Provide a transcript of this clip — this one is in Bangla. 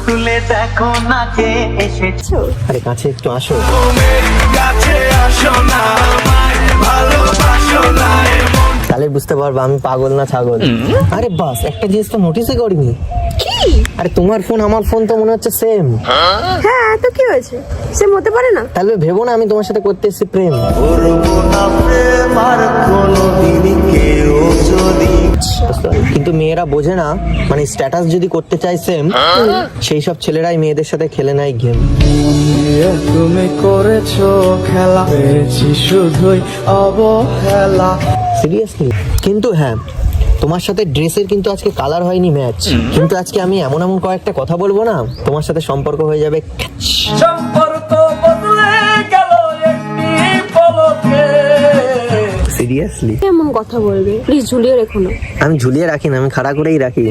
তুলে দেখো না কে এসেছো। আরে কাছে একটু আসো। তাহলে বুঝতে পারবো আমি পাগল না ছাগল। আরে বাস, একটা জিনিস তো নোটিসই করিনি। কি? আরে তোমার ফোন আমার ফোন তো মনে হচ্ছে সেম। হ্যাঁ, তো কি হয়েছে? সেম হতে পারে না? তাহলে ভেবো না আমি তোমার সাথে করতে এসেছি প্রেম। কিন্তু মেয়েরা বোঝে না, মানে স্ট্যাটাস যদি করতে চায় সেম, সেই সব ছেলেরাই মেয়েদের সাথে খেলে নেয় গেম। তুমি করেছো খেলা, পেয়েছি শুধুই অবহেলা। সিরিয়াসলি? কিন্তু হ্যাঁ, তোমার সাথে ড্রেসের কিন্তু আজকে কালার হয়নি ম্যাচ। কিন্তু আজকে আমি এমন এমন কয়েকটা কথা বলবো না, তোমার সাথে সম্পর্ক হয়ে যাবে। সম্পর্ক বদলে গেল একটি পলকে। সিরিয়াসলি? এমন কথা বলবে? প্লিজ ঝুলিয়ে রেখো না। আমি ঝুলিয়ে রাখি না, আমি খাড়া করেই রাখি।